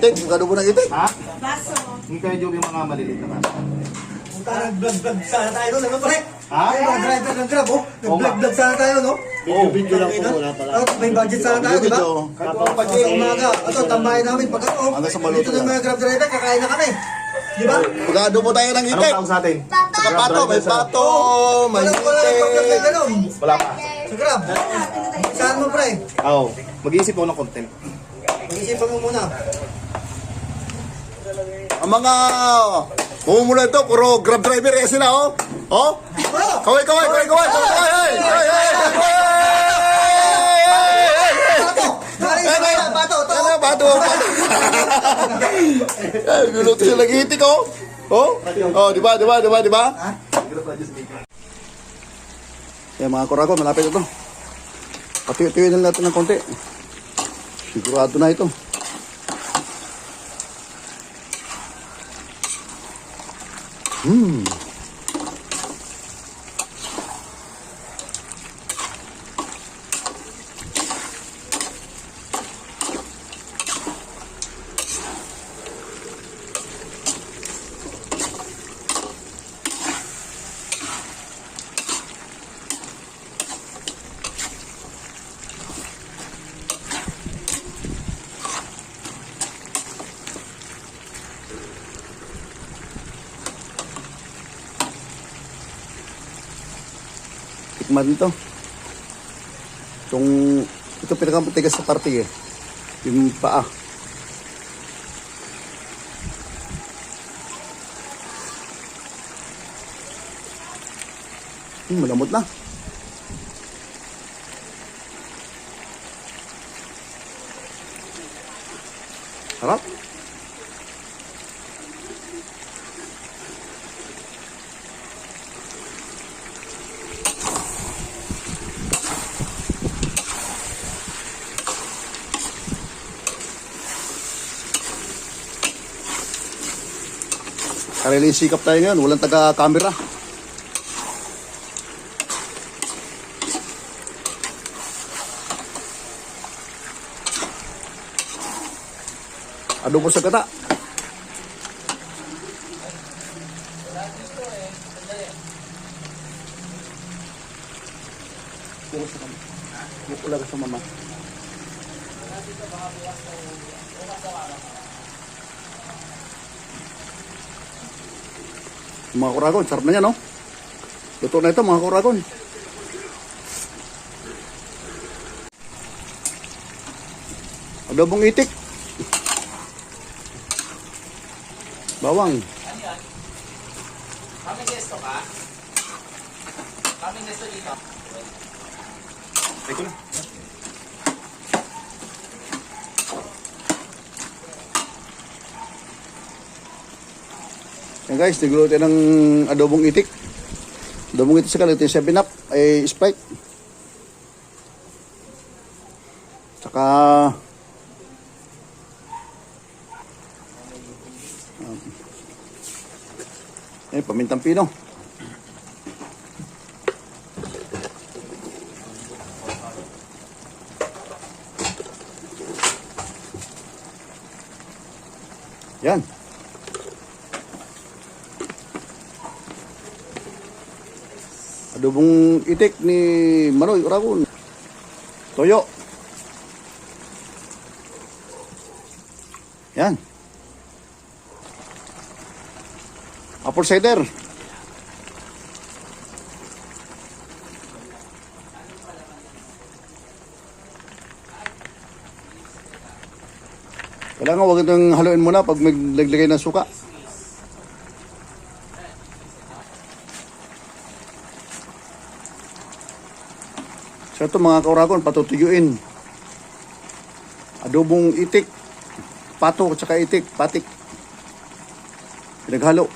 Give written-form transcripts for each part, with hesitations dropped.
itik, mag-adobo ng itik. Ha? Hindi kayo job yung mga maliliit na baso. Kung tarang vlog-vlog sana tayo, no? Ano pre? Ha? Ay, mga driver ng Grab, oh. Nag-vlog-vlog sana tayo, no? Video lang po, wala pala. May budget sana tayo, di ba? Kahit walang Sa budget. umaga. Ito, tambahin namin. Pag ano, Hanggang sa maluto dito na yung na. mga Grab driver, kakain na kami. Di ba? Mag-adobo tayo ng Anong itik. tawag sa atin? Saka pato, may pato, may Wala nagpag-vlog na itik. gano'n. Wala pa. Sa Grab. Saan mo, pre? Oo. Mag-iisip ako ng content. Pag-isipan mo muna. Ang mga mumula ito, puro Grab driver eh sila, oh. Oh? Kaway, kaway, kaway, kaway, kaway, hey, hey, hey, Pato! Galing sa kaya, pato! Ito! ano, pato, pato. Ay, minuto siya nag-itik, oh. Oh? Oh, di ba, di ba, di ba, di ba? Yan mga kurako, malapit ito. Pati-tiyo na natin ng konti. Sigurado na ito. Tikman nito. Ito pinakamatigas sa parte eh. Yung paa. Malamot na. Sarap. Kareli sikap tayo ngayon, walang taga-camera. Adobo sa gata. Wala ka sa mama. Mga kuragon, sarap na yan, no? Luto na ito, mga kuragon. Adobong itik. Bawang. Kami gesto ka? Kami gesto dito? Teko na. Yan guys, nagluto tayo ng adobong itik. Adobong itik sa kalit, yung 7-up ay Sprite. Saka pamintang pino. Yan. Adobong itik ni Manoy Uragon. Toyo. Yan. Apple cider. Kailangan huwag itong haluin muna pag may naglagay ng suka. So ito mga kauragon, patutuyuin. Adobong itik, pato at saka itik, patik. Pinaghalo.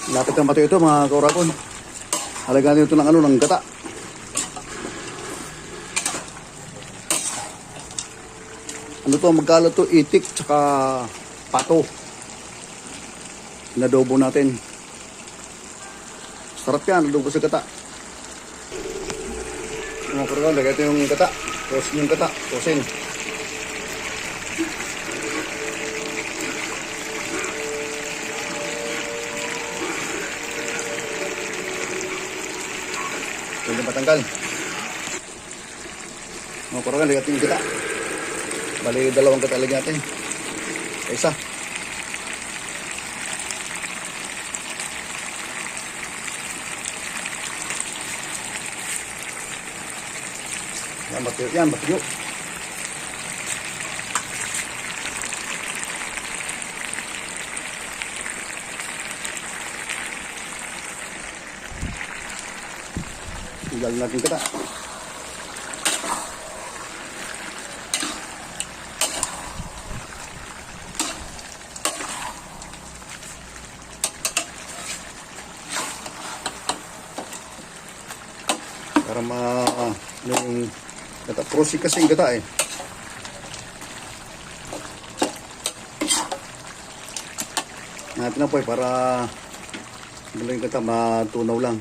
Lapit ng bato ito mga kaurakon. Halagaan nito ng ng gata. Ano to, magkala to, itik, tsaka pato. Inadobo natin. Sarap yan, adobo sa gata. Mga kurang, lagay ito yung gata. Tosin yung gata. Tosin. Pwede matanggal. Mga kurang, lagay ito yung gata. Bali, dalawang gata lagyan natin. Isa. Yan, batuyo. Yan, batuyo. Tinggal natin kita. Para yung gata, prosi kasi yung gata eh. Natin na po eh, para yung gata matunaw lang.